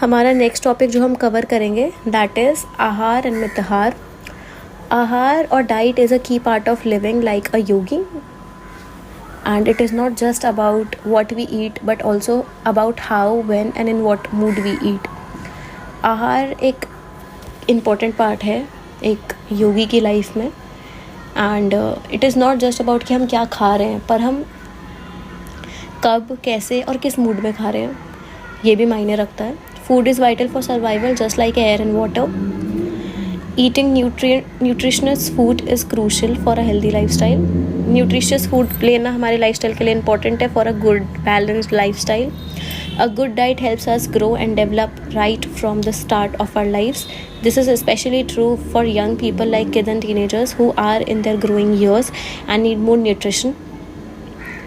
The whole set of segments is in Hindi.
हमारा नेक्स्ट टॉपिक जो हम कवर करेंगे दैट इज़ आहार एंड मिताहार. आहार और डाइट इज़ अ की part of living like a Yogi, and it is not just about what we eat but also about how, when and in what mood we eat. आहार एक इम्पॉर्टेंट पार्ट है एक योगी की लाइफ में, and it is not just about कि हम क्या खा रहे हैं, पर हम कब, कैसे और किस मूड में खा रहे हैं ये भी मायने रखता है. Food is vital for survival just like air and water. Eating nutritious food is crucial for a healthy lifestyle. Nutritious food लेना हमारे lifestyle के लिए important है for a good balanced lifestyle. A good diet helps us grow and develop right from the start of our lives. This is especially true for young people like kids and teenagers who are in their growing years and need more nutrition.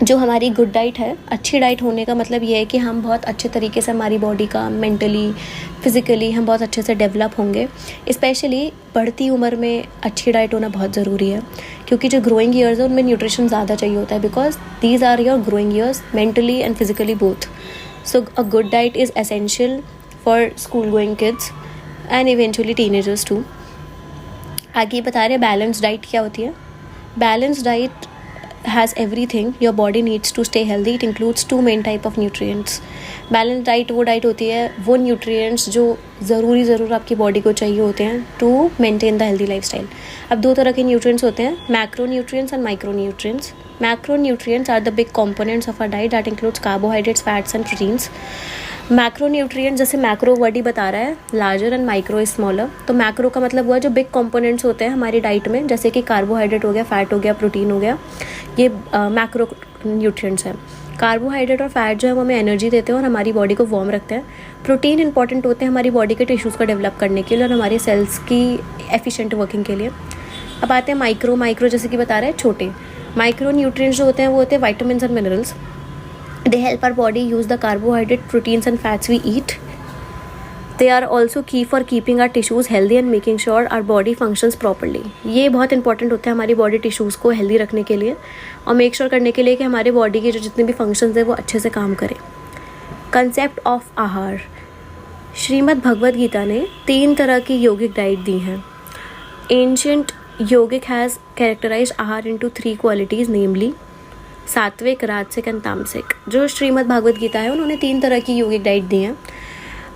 जो हमारी गुड डाइट है, अच्छी डाइट होने का मतलब ये है कि हम बहुत अच्छे तरीके से हमारी बॉडी का मेंटली फिज़िकली हम बहुत अच्छे से डेवलप होंगे. स्पेशली बढ़ती उम्र में अच्छी डाइट होना बहुत ज़रूरी है, क्योंकि जो ग्रोइंग ईयर्स है उनमें न्यूट्रिशन ज़्यादा चाहिए होता है, because these are your growing years mentally and physically both. So a good diet is essential for school going kids and eventually teenagers too. आगे बता रहे बैलेंस डाइट क्या होती है. Balance diet has everything your body needs to stay healthy. It includes two main type of nutrients. Balanced diet वो डाइट होती है, वो nutrients जो ज़रूर आपकी बॉडी को चाहिए होते हैं to maintain the healthy lifestyle. अब दो तरह के nutrients होते हैं, macronutrients and micronutrients. Macronutrients are the big components of our diet that includes carbohydrates, fats and proteins. Macronutrient जैसे मैक्रो वर्ड ही बता रहा है, larger and micro is smaller. तो मैक्रो का मतलब हुआ जो बिग कंपोनेंट्स होते हैं हमारी डाइट में, जैसे कि कार्बोहाइड्रेट हो गया, फैट हो गया, प्रोटीन हो गया, ये मैक्रो न्यूट्रिएंट्स हैं. कार्बोहाइड्रेट और फैट जो है वो हमें एनर्जी देते हैं और हमारी बॉडी को वार्म रखते हैं. प्रोटीन इंपॉर्टेंट होते हैं हमारी बॉडी के टिश्यूज़ को डेवलप करने के लिए और हमारे सेल्स की एफिशिएंट वर्किंग के लिए. अब आते हैं माइक्रो जैसे कि बता रहे हैं छोटे. माइक्रो न्यूट्रिएंट्स जो होते हैं वो होते हैं vitamins and minerals. They help our body use the carbohydrate, proteins and fats we eat. They are also key for keeping our tissues healthy and making sure our body functions properly. ये बहुत इंपॉर्टेंट होता है हमारी बॉडी टिश्यूज़ को हेल्दी रखने के लिए और मेक श्योर करने के लिए कि हमारे बॉडी के जो जितने भी फंक्शंस हैं वो अच्छे से काम करें. कंसेप्ट ऑफ आहार. श्रीमद् भगवद गीता ने 3 तरह की योगिक डाइट दी हैं. एंशियंट योगिक हैज़ कैरेक्टराइज्ड आहार इनटू 3 क्वालिटीज़, नेमली सात्विक, राजसिक एंड तामसिक. जो श्रीमद् भागवत गीता है उन्होंने 3 तरह की योगिक डाइट दी हैं.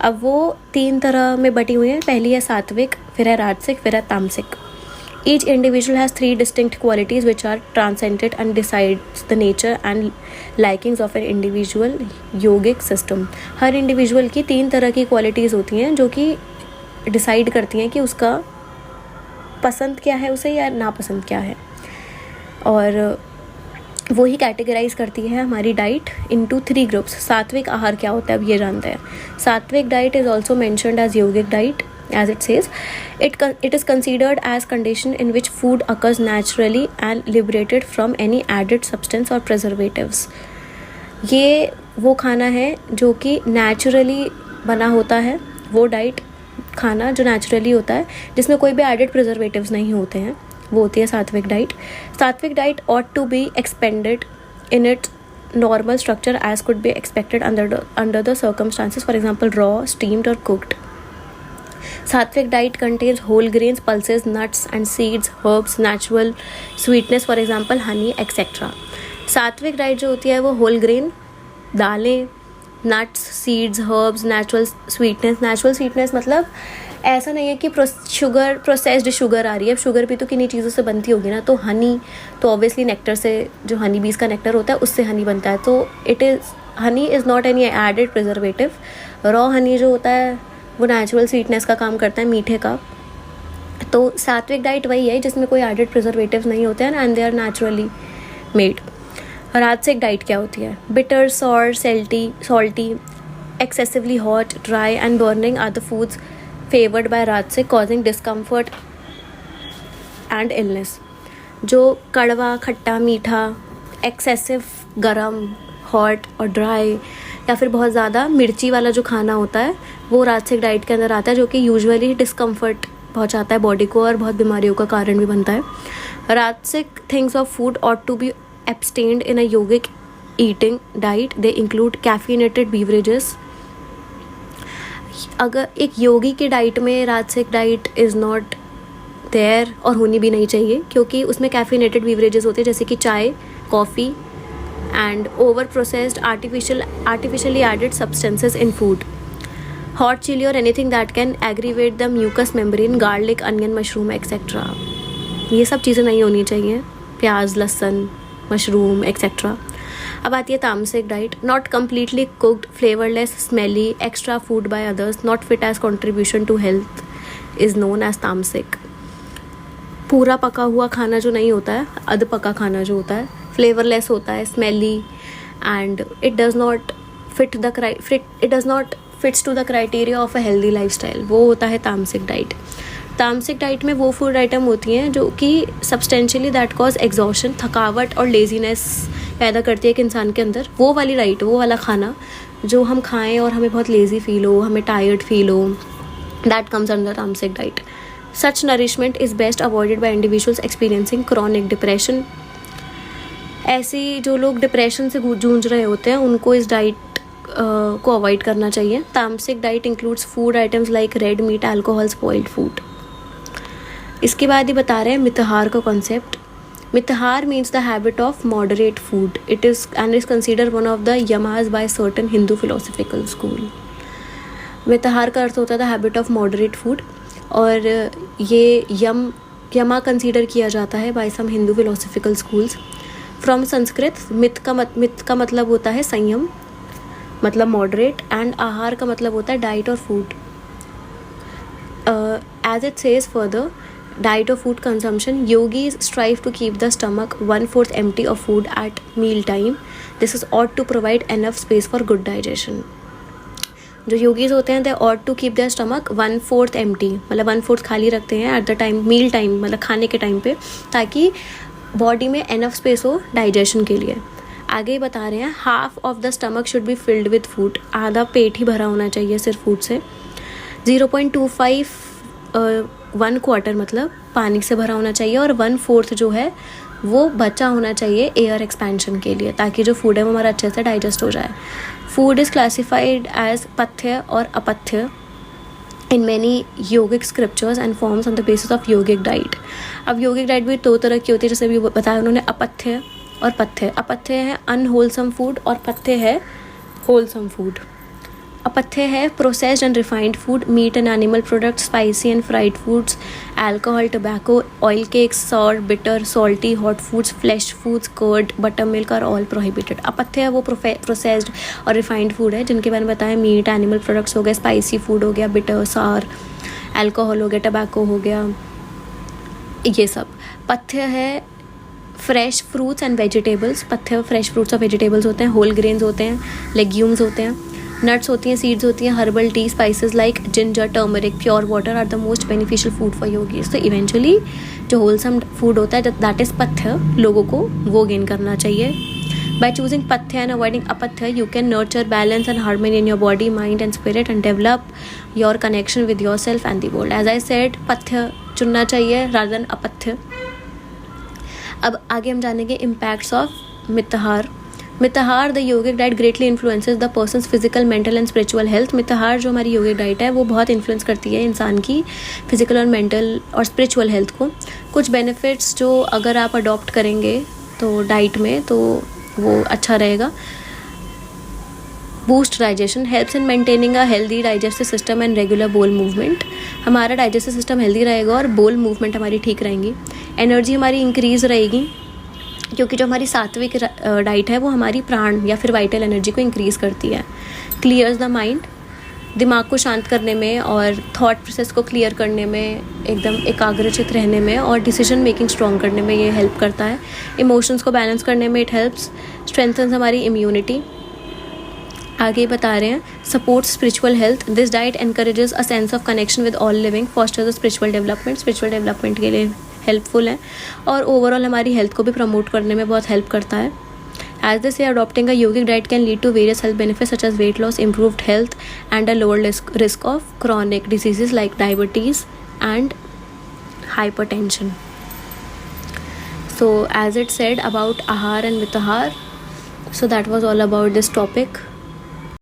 अब वो 3 तरह में बटी हुई है. पहली है सात्विक, फिर है राजसिक, फिर है तामसिक. Each individual has 3 distinct qualities which are transcended and decides the nature and likings of an individual yogic system. हर इंडिविजुअल की 3 तरह की क्वालिटीज़ होती हैं जो कि डिसाइड करती हैं कि उसका पसंद क्या है उसे या नापसंद क्या है, और वो ही कैटेगराइज करती है हमारी डाइट इनटू 3 ग्रुप्स. सात्विक आहार क्या होता है अब ये जानते हैं. Sattvic diet is also mentioned as yogic diet as it says. It is considered as condition in which food occurs naturally and liberated from any added substance or preservatives. ये वो खाना है जो कि नेचुरली बना होता है, वो डाइट खाना जो नेचुरली होता है जिसमें कोई भी एडेड प्रिजर्वेटिव्स नहीं होते हैं, वो होती है सात्विक डाइट. सात्विक diet ought to be expended in its normal structure as could be expected under the circumstances, for example raw, steamed or cooked. Sattvic diet contains whole grains, pulses, nuts and seeds, herbs, natural sweetness, for example honey, etc. सात्विक डाइट जो होती है वो होल ग्रेन, दालें, nuts, seeds, herbs, natural sweetness मतलब ऐसा नहीं है कि प्रोसेस्ड शुगर आ रही है. अब शुगर भी तो किन्हीं चीज़ों से बनती होगी ना. तो हनी तो ऑब्वियसली नेक्टर से, जो हनी बीज का नेक्टर होता है उससे हनी बनता है. तो honey is not any added preservative. Raw honey जो होता है वो नेचुरल स्वीटनेस का काम करता है, मीठे का. तो सात्विक डाइट वही है जिसमें कोई एडेड प्रिजर्वेटिव्स नहीं होते हैं and they are naturally made. राजसिक डाइट क्या होती है. Bitter, sour, salty, excessively hot, dry and burning are the foods favoured by rajasic, causing discomfort and illness. जो कड़वा, खट्टा, मीठा, एक्सेसिव गरम, हॉट और ड्राई या फिर बहुत ज़्यादा मिर्ची वाला जो खाना होता है वो राजसिक डाइट के अंदर आता है, जो कि यूजुअली डिस्कम्फर्ट पहुंचाता है बॉडी को और बहुत बीमारियों का कारण भी बनता है. राजसिक things of food ought to be abstained in a yogic eating diet. They include caffeinated beverages. अगर एक योगी की डाइट में राजसिक डाइट इज़ नॉट देयर और होनी भी नहीं चाहिए, क्योंकि उसमें कैफिनेटेड बीवरेजेस होते हैं जैसे कि chai, coffee and over processed artificially added substances in food, hot chilli और anything that can aggravate the mucus membrane, garlic, onion, mushroom etcetera. ये सब चीज़ें नहीं होनी चाहिए, प्याज, लहसुन, मशरूम एक्सेट्रा। अब आती है तामसिक diet. Not completely cooked, flavourless, smelly, extra food by others, not fit as contribution to health is known as tamasic. पूरा पका हुआ खाना जो नहीं होता है, अध पका खाना जो होता है, फ्लेवरलेस होता है, smelly, and it does not fits to the criteria of a healthy lifestyle, वो होता है तामसिक डाइट। तामसिक डाइट में वो फूड आइटम होती हैं जो कि सब्सटेंशियली दैट कॉज एग्जॉशन, थकावट और लेजीनेस पैदा करती है एक इंसान के अंदर। वो वाली डाइट, वो वाला खाना जो हम खाएं और हमें बहुत लेज़ी फील हो, हमें टायर्ड फील हो, दैट कम्स अंडर तामसिक diet. Such nourishment is best avoided by individuals experiencing chronic depression. ऐसी जो लोग डिप्रेशन से जूझ रहे होते हैं उनको इस डाइट को अवॉइड करना चाहिए। Tamasic diet includes food items like red meat, alcohol, spoiled food. इसके बाद ही बता रहे हैं मितहार का concept. Mitahar means the habit of moderate food. It is consider one of the yamas by certain Hindu philosophical school. मितहार का अर्थ होता है the habit of moderate food, और ये यमा कंसीडर किया जाता है by some Hindu philosophical schools. From Sanskrit, मित का मतलब होता है संयम, मतलब मॉडरेट, एंड आहार का मतलब होता है डाइट और food. As it says further, diet or food consumption, yogis strive to keep the stomach 1/4 empty of food at meal time. This is ought to provide enough space for good digestion. जो योगीज होते हैं they ought to keep their stomach 1/4 empty, मतलब 1/4 खाली रखते हैं at the time meal time, मतलब खाने के टाइम पे, ताकि बॉडी में enough space हो डाइजेशन के लिए। आगे बता रहे हैं half of the stomach should be filled with food, आधा पेट ही भरा होना चाहिए सिर्फ फूड से। 0.25 1/4 मतलब पानी से भरा होना चाहिए, और 1/4 जो है वो बचा होना चाहिए एयर एक्सपेंशन के लिए, ताकि जो फूड है वो हमारा अच्छे से डाइजेस्ट हो जाए। Food is classified as pathya और apathya in many yogic scriptures and forms on the basis of yogic diet. अब योगिक डाइट भी 2 तरह की होती है, जैसे अभी बताया उन्होंने, अपथ्य और पथ्य। अपथ्य है अनहोलसम फूड और पथ्य है होलसम फूड। अपथ्य है processed and refined food, meat and animal products, spicy and fried foods, alcohol, tobacco, oil cakes, sour, bitter, salty, hot foods, flesh foods, curd, buttermilk are all prohibited. अपथ्य है वो प्रोसेस्ड और रिफाइंड फूड है जिनके बारे में बताया, मीट, एनिमल प्रोडक्ट्स हो गए, स्पाइसी फूड हो गया, बिटर, सॉर, अल्कोहल हो गया, टोबैको हो गया, ये सब। पथ्य है फ्रेश फ्रूट्स एंड वेजिटेबल्स। पथ्य फ्रेश फ्रूट्स और वेजिटेबल्स होते हैं, होल ग्रेन्स होते हैं, लेग्यूम्स होते हैं, नट्स होती हैं, सीड्स होती हैं, herbal tea, spices like ginger, turmeric, pure water are the most beneficial food for yogis. तो इवेंचुअली जो होलसम फूड होता है दैट इज़ पथ्य, लोगों को वो गेन करना चाहिए। By choosing pathya and avoiding apathya, you can nurture balance and harmony in your body, mind and spirit and develop your connection with yourself and the world. As I said, पथ्य चुनना चाहिए रादर देन अपथ्य। अब आगे हम जानेंगे impacts of mitahar. Mitahar the yogic diet greatly influences the person's physical, mental and spiritual health. मितहार जो हमारी योगिक डाइट है वो बहुत इन्फ्लुएंस करती है इंसान की फिजिकल और मेंटल और स्पिरिचुअल हेल्थ को। कुछ बेनिफिट्स जो अगर आप अडॉप्ट करेंगे तो डाइट में, तो वो अच्छा रहेगा। Boost digestion, helps in maintaining a healthy digestive system and regular बोल मूवमेंट। हमारा डाइजेस्टिव सिस्टम हेल्दी रहेगा और बोल मूवमेंट हमारी ठीक रहेंगी। एनर्जी हमारी इंक्रीज रहेगी, क्योंकि जो हमारी सात्विक डाइट है वो हमारी प्राण या फिर वाइटल एनर्जी को इंक्रीज़ करती है। क्लियर्स द माइंड, दिमाग को शांत करने में और थॉट प्रोसेस को क्लियर करने में, एकदम एकाग्रचित रहने में और डिसीजन मेकिंग स्ट्रॉन्ग करने में ये हेल्प करता है। इमोशंस को बैलेंस करने में इट हेल्प्स, स्ट्रेंथन्स हमारी इम्यूनिटी। आगे बता रहे हैं supports spiritual health. This diet encourages a sense of connection with all living, fosters the spiritual development. Spiritual development के लिए हेल्पफुल है और ओवरऑल हमारी हेल्थ को भी प्रमोट करने में बहुत हेल्प करता है। As they say, adopting a yogic diet can lead to various health benefits such as weight loss, improved health and a lower risk of chronic diseases like diabetes and hypertension. So as it said about ahar and mitahar, so that was all about this topic.